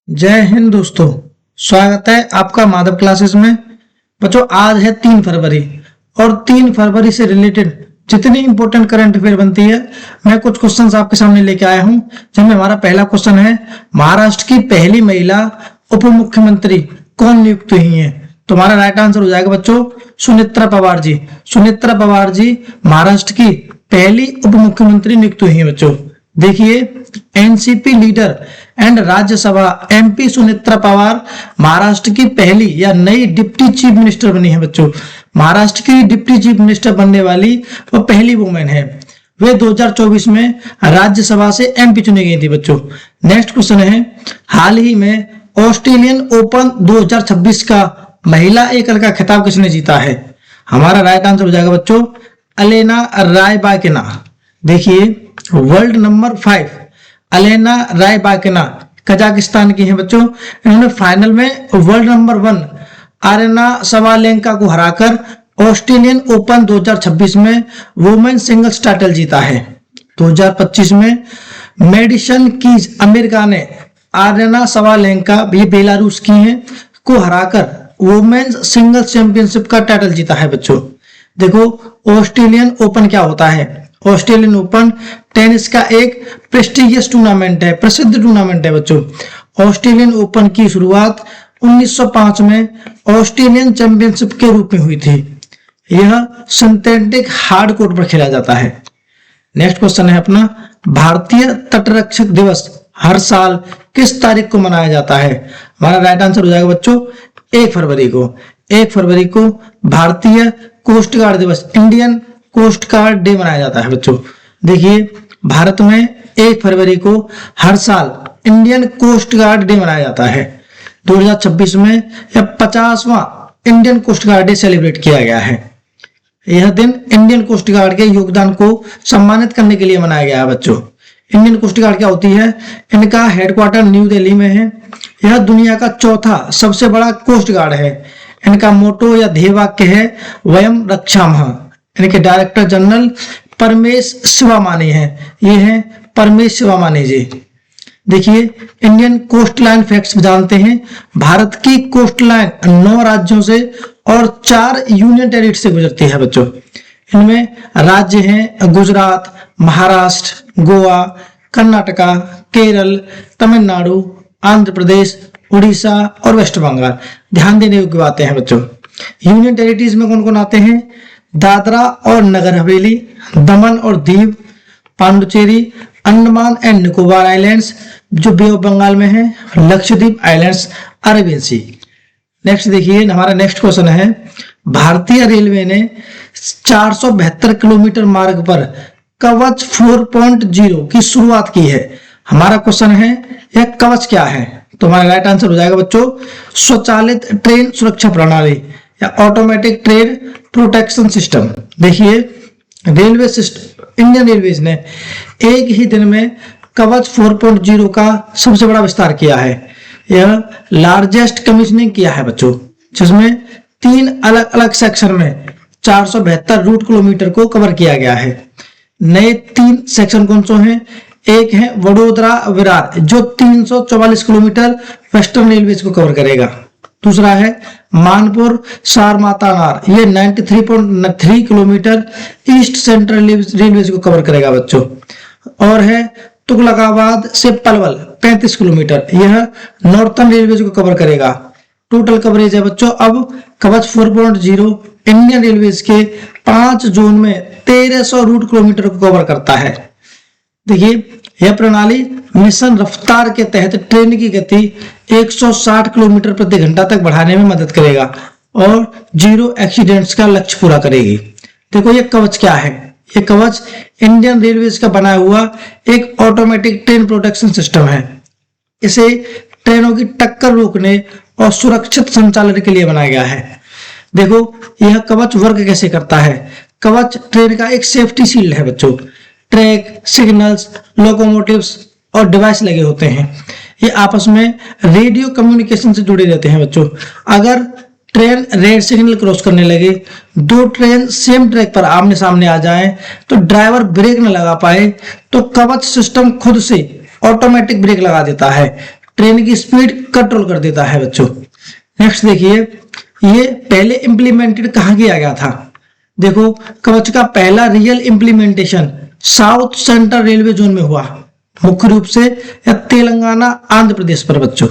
जय हिंद दोस्तों। स्वागत है आपका माधव क्लासेस में। बच्चों आज है 3 फरवरी और 3 फरवरी से रिलेटेड जितनी इंपॉर्टेंट करंट अफेयर बनती है मैं कुछ क्वेश्चंस आपके सामने लेके आया हूं। जिनमें हमारा पहला क्वेश्चन है, महाराष्ट्र की पहली महिला उप मुख्यमंत्री कौन नियुक्त हुई है? तो हमारा राइट आंसर हो जाएगा बच्चों सुनेत्रा पवार जी। सुनेत्रा पवार जी महाराष्ट्र की पहली उप मुख्यमंत्री नियुक्त हुई है बच्चों। देखिए, NCP leader and Rajya Sabha MP Sunetra Pawar Maharashtra की पहली या नई डिप्टी चीफ मिनिस्टर बनी है बच्चों। महाराष्ट्र की डिप्टी चीफ मिनिस्टर बनने वाली वो पहली वुमेन है। वे 2024 में राज्यसभा से एमपी चुनी गई थी बच्चों। नेक्स्ट क्वेश्चन है, हाल ही में ऑस्ट्रेलियन ओपन 2026 का महिला एकल का खिताब किसने जीता है? हमारा राइट आंसर हो जाएगा बच्चों अलेना रायबाकिना। देखिए, world number 5 Alena Rybakina Kazakhstan की है बच्चों। इन्होंने फाइनल में वर्ल्ड नंबर 1 आरेना सवालेंका को हराकर ऑस्ट्रेलियन ओपन 2026 में वुमेन सिंगल्स टाइटल जीता है। 2025 में मेडिसन कीज अमेरिका ने आरेना सवालेंका, ये बेलारूस की हैं, को हराकर वुमेन्स सिंगल्स चैंपियनशिप का टाइटल जीता है बच्चों। देखो, ऑस्ट्रेलियन ओपन क्या होता है? ऑस्ट्रेलियन ओपन टेनिस का एक प्रेस्टिजियस टूर्नामेंट है, प्रसिद्ध टूर्नामेंट है बच्चों। ऑस्ट्रेलियन ओपन की शुरुआत 1905 में ऑस्ट्रेलियन चैंपियनशिप के रूप में हुई थी। यह सिंथेटिक हार्ड कोर्ट पर खेला जाता है। नेक्स्ट क्वेश्चन है अपना, भारतीय तटरक्षक दिवस हर साल किस तारीख को मनाया जाता है? हमारा राइट आंसर हो जाएगा बच्चों 1 फरवरी को। 1 फरवरी को भारतीय कोस्ट गार्ड दिवस, इंडियन कोस्ट गार्ड डे मनाया जाता है बच्चों। देखिए, भारत में 1 फरवरी को हर साल इंडियन कोस्ट गार्ड डे मनाया जाता है। 2026 में यह 50वां Indian coast guard day celebrate किया गया है। यह दिन इंडियन कोस्ट गार्ड के योगदान को सम्मानित करने के लिए मनाया गया है बच्चों। इंडियन कोस्ट गार्ड क्या होती है? इनका हेडक्वार्टर न्यू दिल्ली में है। यह दुनिया का चौथा सबसे बड़ा कोस्ट गार्ड है। इनका मोटो या ध्येय वाक्य है वयम रक्षामः। इनके डायरेक्टर जनरल परमेश शिवामानी है। ये हैं परमेश शिवामानी जी। देखिए, इंडियन कोस्ट लाइन फैक्ट्स जानते हैं। भारत की कोस्ट लाइन 9 राज्यों से और 4 यूनियन टेरिटरी से गुजरती है बच्चों। इनमें राज्य हैं गुजरात, महाराष्ट्र, गोवा, कर्नाटका, केरल, तमिलनाडु, आंध्र प्रदेश, उड़ीसा और वेस्ट बंगाल। ध्यान देने योग्य बातें हैं बच्चों। यूनियन टेरिटरीज में कौन कौन आते हैं? दादरा और नगर हवेली, दमन और दीव, पांडुचेरी, अंडमान एंड निकोबार आइलैंड्स जो बे ऑफ बंगाल में है, लक्षद्वीप आइलैंड्स, अरेबियन सी। नेक्स्ट देखिए, हमारा नेक्स्ट क्वेश्चन है, भारतीय रेलवे ने 472 किलोमीटर मार्ग पर कवच 4.0 की शुरुआत की है। हमारा क्वेश्चन है, यह कवच क्या है? तो हमारा राइट आंसर हो जाएगा बच्चों स्वचालित ट्रेन सुरक्षा प्रणाली या ऑटोमेटिक ट्रेन प्रोटेक्शन सिस्टम। देखिए, रेलवे सिस्टम इंडियन रेलवेज ने एक ही दिन में कवच 4.0 का सबसे बड़ा विस्तार किया है। यह लार्जेस्ट कमीशनिंग किया है बच्चों, जिसमें 3 अलग अलग सेक्शन में 472 रूट किलोमीटर को कवर किया गया है। नए 3 सेक्शन कौन से हैं? एक है वडोदरा विरार जो 344 किलोमीटर वेस्टर्न रेलवेज को कवर करेगा। दूसरा है मानपुर सारमातानार, ये 93.3 किलोमीटर ईस्ट सेंट्रल रेलवेज को कवर करेगा बच्चों। और है तुगलकाबाद से पलवल 35 किलोमीटर, यह नॉर्थर्न रेलवेज को कवर करेगा। टोटल कवरेज है बच्चों अब कवच 4.0 इंडियन रेलवेज के 5 जोन में 1300 रूट किलोमीटर को कवर करता है। देखिए, यह प्रणाली मिशन रफ्तार के तहत ट्रेन की गति 160 किलोमीटर प्रति घंटा तक बढ़ाने में मदद करेगा और 0 एक्सीडेंट्स का लक्ष्य पूरा करेगी। देखो, ये कवच क्या है? ये कवच इंडियन रेलवेज का बनाया हुआ एक ऑटोमेटिक ट्रेन प्रोटेक्शन सिस्टम है। इसे ट्रेनों की टक्कर रोकने और सुरक्षित संचालन के लिए बनाया गया है। देखो, यह कवच वर्क कैसे करता है? कवच ट्रेन का एक सेफ्टी शील्ड है बच्चों। ट्रैक, सिग्नल्स, लोकोमोटिव्स और डिवाइस लगे होते हैं। ये आपस में रेडियो कम्युनिकेशन से जुड़े रहते हैं बच्चों। अगर ट्रेन रेड सिग्नल क्रॉस करने लगे, 2 ट्रेन सेम ट्रैक पर आमने सामने आ जाएं, तो ड्राइवर ब्रेक न लगा पाए तो कवच सिस्टम खुद से ऑटोमेटिक ब्रेक लगा देता है। ट्रेन की स्पीड कंट्रोल कर देता है बच्चों। नेक्स्ट देखिए, ये पहले इम्प्लीमेंटेड कहाँ किया गया था? देखो, कवच का पहला real implementation south central railway zone में हुआ, मुख्य रूप से तेलंगाना आंध्र प्रदेश पर बच्चों।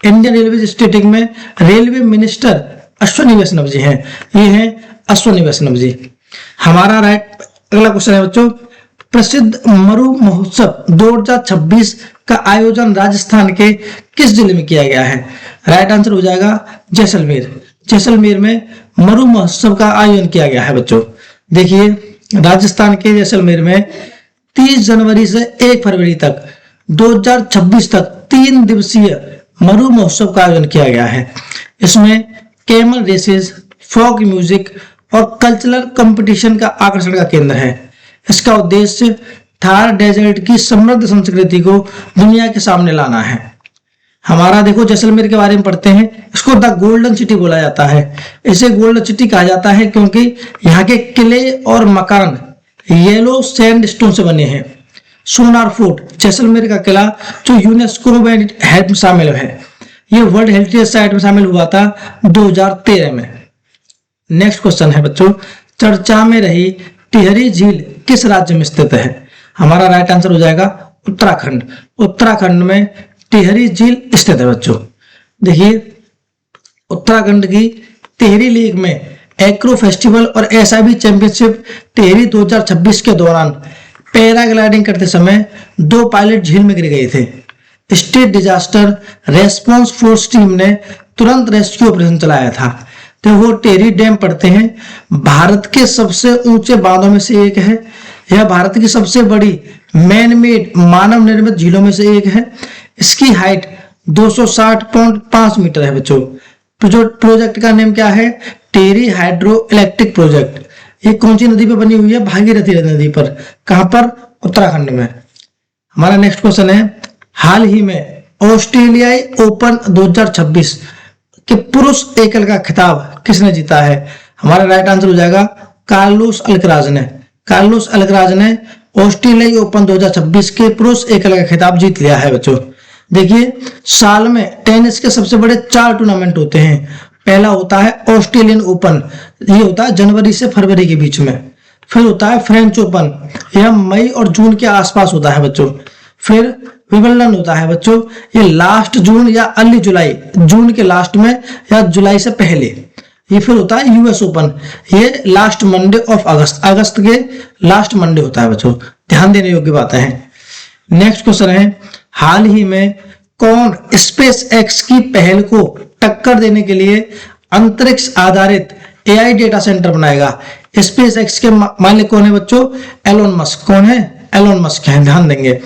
इंडियन रेलवे स्टेटिंग में रेलवे मिनिस्टर अश्विनी वैष्णव जी हैं, ये हैं अश्विनी वैष्णव जी। हमारा राइट अगला क्वेश्चन है बच्चों, प्रसिद्ध मरु महोत्सव 2026 का आयोजन राजस्थान के किस जिले में किया गया है? राइट आंसर हो जाएगा जैसलमेर। जैसलमेर में मरु महोत्सव का आयोजन किया गया है बच्चों। देखिए, राजस्थान के जैसलमेर में 30 जनवरी से 1 फरवरी तक 2026 तक 3 दिवसीय मरु महोत्सव का आयोजन किया गया है। इसमें कैमल रेसेस, फोक म्यूजिक और कल्चरल कंपटीशन का आकर्षण का केंद्र है। इसका उद्देश्य थार डेजर्ट की समृद्ध संस्कृति को दुनिया के सामने लाना है। हमारा देखो जैसलमेर के बारे में पढ़ते हैं, इसको द गोल्डन सिटी बोला जाता है। इसे गोल्डन सिटी कहा जाता है क्योंकि यहाँ के किले और मकान येलो सैंडस्टोन से बने हैं। सोनार फोर्ट, जैसलमेर का किला जो यूनेस्को में शामिल है, ये वर्ल्ड हेरिटेज साइट में शामिल हुआ था 2013 में। नेक्स्ट क्वेश्चन है बच्चों, चर्चा में रही टिहरी झील किस राज्य में स्थित है? हमारा राइट आंसर हो जाएगा उत्तराखंड। उत्तराखंड में टिहरी झील स्थित है बच्चों। देखिए, उत्तराखंड की टिहरी लेक में एक्रो फेस्टिवल और एसआईबी चैंपियनशिप टिहरी 2026 के दौरान पैराग्लाइडिंग करते समय 2 पायलट झील में गिर गए थे। State disaster response force team ने तुरंत रेस्क्यू ऑपरेशन चलाया था। तो वो टिहरी डैम पड़ते हैं, भारत के सबसे ऊंचे बांधों में से एक है। यह भारत की सबसे बड़ी मैन मेड मानव निर्मित झीलों में से एक है। इसकी हाइट 260.5 मीटर है बच्चों। प्रोजेक्ट का नेम क्या है? Tehri hydro electric project. ये कौन सी नदी पर बनी हुई है? भागीरथी नदी पर। कहां पर? उत्तराखंड में। हमारा नेक्स्ट क्वेश्चन है, हाल ही में ऑस्ट्रेलियाई ओपन 2026 के पुरुष एकल का खिताब किसने जीता है? हमारा राइट आंसर हो जाएगा कार्लोस अल्कराज ने। कार्लोस अल्कराज ने ऑस्ट्रेलियाई ओपन 2026 के पुरुष एकल का खिताब जीत लिया है बच्चों। देखिए, साल में टेनिस के सबसे बड़े 4 टूर्नामेंट होते हैं। पहला होता है ऑस्ट्रेलियन ओपन, ये होता है जनवरी से फरवरी के बीच में। फिर होता है फ्रेंच ओपन, यह मई और जून के आसपास होता है बच्चों। फिर विंबलडन होता है बच्चों, ये लास्ट जून या अर्ली जुलाई, जून के लास्ट में या जुलाई से पहले। ये फिर होता है यूएस ओपन, ये लास्ट मंडे ऑफ अगस्त, अगस्त के लास्ट मंडे होता है बच्चों। ध्यान देने योग्य बातें हैं। नेक्स्ट क्वेश्चन है, हाल ही में कौन स्पेस एक्स की पहल को टक्कर देने के लिए अंतरिक्ष आधारित एआई डेटा सेंटर बनाएगा? स्पेस एक्स के मालिक कौन है बच्चों? Elon Musk. कौन है? एलोन मस्क है। ध्यान देंगे।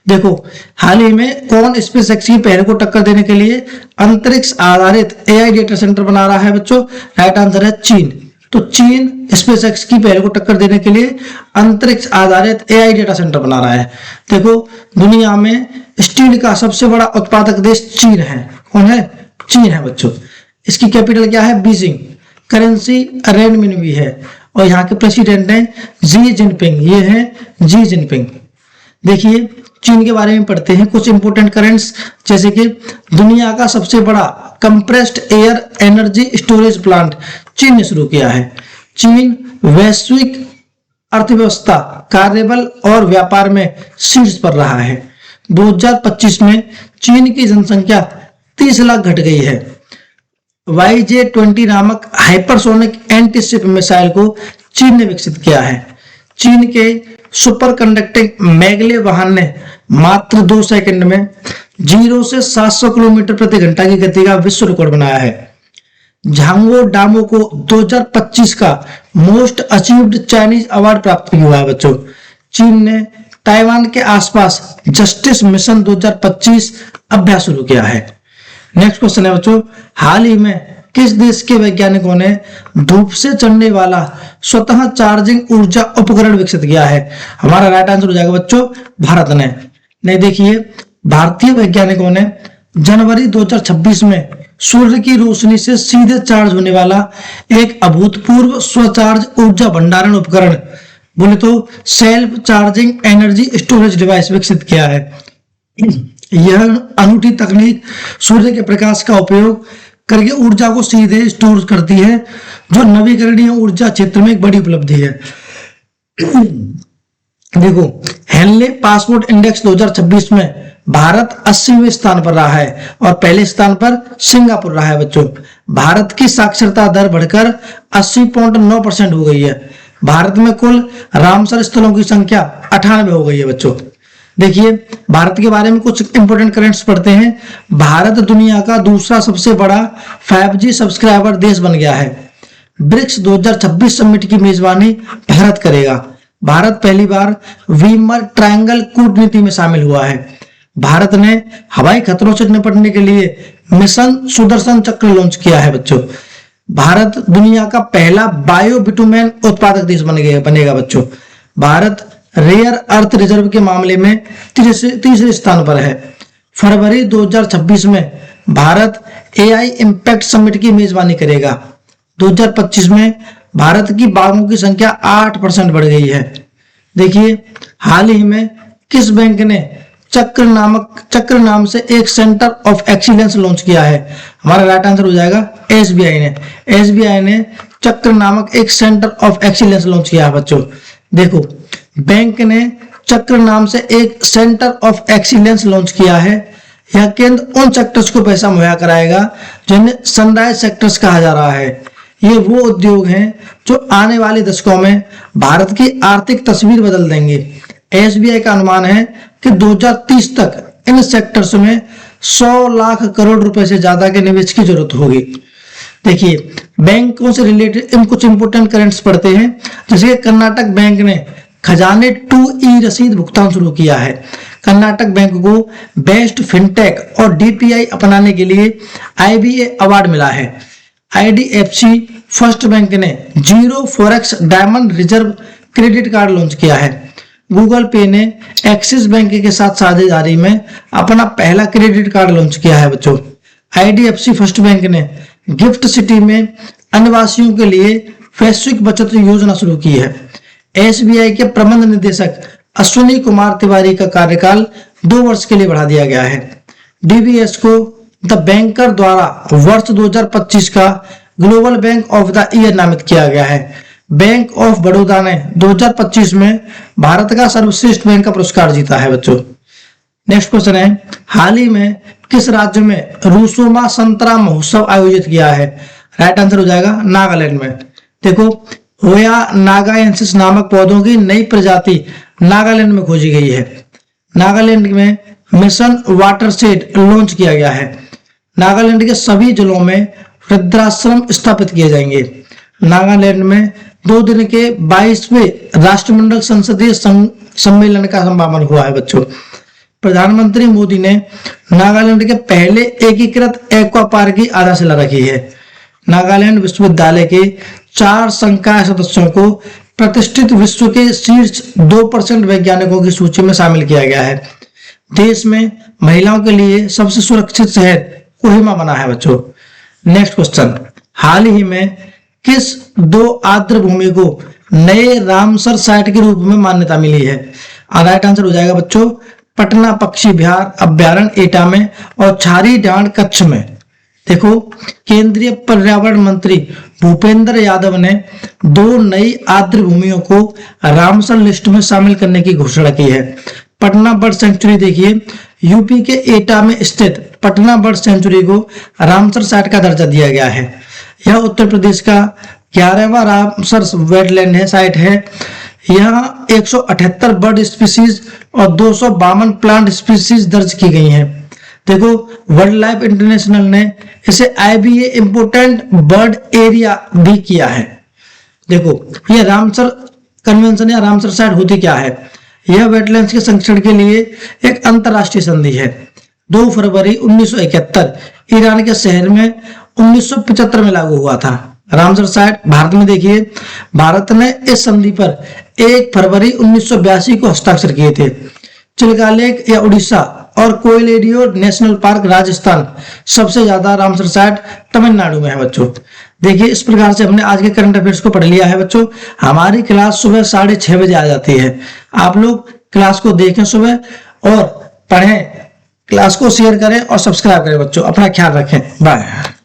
देखो, हाल ही में कौन स्पेस एक्स की पहल को टक्कर देने के लिए अंतरिक्ष आधारित एआई डेटा सेंटर बना रहा है बच्चों? राइट आंसर है चीन। तो चीन स्पेस एक्स की पहल को टक्कर देने के लिए अंतरिक्ष आधारित एआई डेटा सेंटर बना रहा है। देखो, दुनिया में स्टील का सबसे बड़ा उत्पादक देश चीन है। कौन है? चीन है बच्चों। इसकी कैपिटल क्या है? बीजिंग। करेंसी रेनमिनवी है और यहाँ के प्रेसिडेंट हैं जी जिनपिंग। ये है जी जिनपिंग। देखिए, चीन के बारे में पढ़ते हैं कुछ इंपोर्टेंट करेंट्स, जैसे कि दुनिया का सबसे बड़ा compressed air energy storage plant चीन ने शुरू किया है। चीन वैश्विक अर्थव्यवस्था, कार्यबल और व्यापार में शीर्ष पर रहा है। 2025 में चीन की जनसंख्या 30 लाख घट गई है। YJ-20 नामक हाइपरसोनिक एंटीशिप मिसाइल को चीन ने विकसित किया है। चीन के सुपर कंडक्टिंग मैगले वाहन ने मात्र 2 सेकंड में 0 से 700 किलोमीटर प्रति घंटा की गति का विश्व रिकॉर्ड बनाया है। झांगो डामो को 2025 का मोस्ट अचीव्ड चाइनीज अवार्ड प्राप्त हुआ है बच्चों। चीन ने ताइवान के आसपास जस्टिस मिशन 2025 अभ्यास शुरू किया है। नेक्स्ट क्वेश्चन है बच्चों, हाल ही में किस देश के वैज्ञानिकों ने धूप से चढ़ने वाला स्वतः चार्जिंग ऊर्जा उपकरण विकसित किया है? हमारा राइट आंसर हो जाएगा बच्चों भारत ने। नहीं, देखिए, भारतीय वैज्ञानिकों ने जनवरी 2026 में सूर्य की रोशनी से सीधे चार्ज होने वाला एक अभूतपूर्व स्वचार्ज ऊर्जा भंडारण उपकरण, बोले तो self charging energy storage device विकसित किया है। यह अनूठी तकनीक सूर्य के प्रकाश का उपयोग करके ऊर्जा को सीधे स्टोर करती है, जो नवीकरणीय ऊर्जा क्षेत्र में एक बड़ी उपलब्धि है। देखो, हेनले पासपोर्ट इंडेक्स 2026 में भारत 80वें स्थान पर रहा है और पहले स्थान पर सिंगापुर रहा है बच्चों। भारत की साक्षरता दर बढ़कर 80.9% हो गई है। भारत में कुल रामसर स्थलों की संख्या 98 हो गई है बच्चों। देखिए, भारत के बारे में कुछ इंपोर्टेंट करेंट्स पढ़ते हैं। भारत दुनिया का दूसरा सबसे बड़ा 5G सब्सक्राइबर देश बन गया है। ब्रिक्स 2026 समिट की मेजबानी भारत करेगा। भारत पहली बार वीमर ट्रायंगल कूटनीति में शामिल हुआ है। भारत ने हवाई खतरों से निपटने के लिए मिशन सुदर्शन चक्र लॉन्च किया है बच्चों। भारत दुनिया का पहला बायो बिटुमेन उत्पादक देश बनेगा बच्चों। भारत रेयर अर्थ रिजर्व के मामले में तीसरे स्थान पर है। फरवरी 2026 में भारत AI इम्पैक्ट समिट की मेजबानी करेगा। 2025 में भारत की बाघों की संख्या 8% बढ़ गई है। देखिए, हाल ही में किस बैंक ने चक्र नाम से एक सेंटर ऑफ एक्सीलेंस लॉन्च किया है? हमारा राइट आंसर हो जाएगा SBI ने चक्र नामक एक सेंटर ऑफ एक्सीलेंस लॉन्च किया है बच्चों। देखो, बैंक ने चक्र नाम से एक सेंटर ऑफ एक्सीलेंस लॉन्च किया है। यह केंद्र उन सेक्टर्स को पैसा मुहैया कराएगा जिन्हें सनराइज सेक्टर्स कहा जा रहा है। ये वो उद्योग हैं जो आने वाले दशकों में भारत की आर्थिक तस्वीर बदल देंगे। SBI का अनुमान है कि 2030 तक इन सेक्टर्स में 100 लाख करोड़ रुपए से ज्यादा के निवेश की जरूरत होगी। देखिए, बैंकों से रिलेटेड इन कुछ इंपोर्टेंट करेंट्स पढ़ते हैं। जैसे कर्नाटक बैंक ने खजाने 2E रसीद भुगतान शुरू किया है। कर्नाटक बैंक को बेस्ट फिनटेक और DPI अपनाने के लिए IBA अवार्ड मिला है। IDFC फर्स्ट बैंक ने zero forex diamond reserve credit card launch किया है। गूगल पे ने एक्सिस बैंक के साथ साझेदारी में अपना पहला क्रेडिट कार्ड लॉन्च किया है बच्चों। IDFC फर्स्ट बैंक ने गिफ्ट सिटी में अनिवासियों के लिए वैश्विक बचत योजना शुरू की है। SBI के प्रबंध निदेशक अश्विनी कुमार तिवारी का कार्यकाल 2 वर्ष के लिए बढ़ा दिया गया है। DBS को द बैंकर द्वारा वर्ष 2025 का global bank of the year नामित किया गया है। बैंक ऑफ बड़ौदा ने 2025 में भारत का सर्वश्रेष्ठ बैंक का पुरस्कार जीता है बच्चों। नेक्स्ट क्वेश्चन है, हाल ही में किस राज्य में रूसोमा संतरा महोत्सव आयोजित किया है? राइट आंसर हो जाएगा नागालैंड में। देखो, होया नागाएंसिस नामक पौधों की नई प्रजाति नागालैंड में खोजी गई है। नागालैंड में मिशन वाटरशेड लॉन्च किया गया है। नागालैंड के सभी जिलों में वृद्धाश्रम स्थापित किए जाएंगे। नागालैंड में 2 दिन के 22वें राष्ट्रमंडल संसदीय सम्मेलन का समापन हुआ है बच्चों। प्रधानमंत्री मोदी ने नागालैंड के पहले एकीकृत एक्वा पार्क की आधारशिला रखी है। नागालैंड विश्वविद्यालय के 4 संकाय सदस्यों को प्रतिष्ठित विश्व के शीर्ष 2% वैज्ञानिकों की सूची में शामिल किया गया है। देश में महिलाओं के लिए सबसे सुरक्षित शहर कोहिमा बना है बच्चों। नेक्स्ट क्वेश्चन, हाल ही में किस 2 आर्द्र भूमि को नए रामसर साइट के रूप में मान्यता मिली है? राइट आंसर हो जाएगा बच्चों पटना पक्षी विहार अभ्यारण्य एटा में और छारी डांड कच्छ में। देखो, केंद्रीय पर्यावरण मंत्री भूपेंद्र यादव ने 2 नई आर्द्र भूमियों को रामसर लिस्ट में शामिल करने की घोषणा की है। पटना बर्ड सेंचुरी, देखिए यूपी के एटा में स्थित पटना बर्ड सेंचुरी को रामसर साइट का दर्जा दिया गया है। यह उत्तर प्रदेश का 11वां रामसर वेटलैंड है साइट है। यहाँ 178 बर्ड स्पीसीज और 252 प्लांट स्पीसीज दर्ज की गई हैं। देखो, वर्ल्ड लाइफ इंटरनेशनल ने इसे IBA इम्पोर्टेंट बर्ड एरिया भी किया है। देखो, यह रामसर कन्वेंशन या रामसर साइट होती क्या है? यह वेटलैंड्स के संरक्षण के लिए एक अंतरराष्ट्रीय संधि है। 2 फरवरी 1971 ईरान के शहर में 1975 में लागू हुआ था। रामसर साइट भारत में, देखिए भारत ने इस संधि पर 1 फरवरी 1982 को हस्ताक्षर किए थे। चिल्का लेक या उड़ीसा और कोयलेडियो नेशनल पार्क राजस्थान, सबसे ज्यादा रामसर साइट तमिलनाडु में है बच्चों। देखिए, इस प्रकार से हमने आज के करंट अफेयर्स को पढ़ लिया है बच्चों। हमारी क्लास सुबह 6:30 बजे आ जाती है। आप लोग क्लास को देखें सुबह और पढ़ें क्लास को शेयर करें और सब्सक्राइब करें बच्चों। अपना ख्याल रखें। बाय।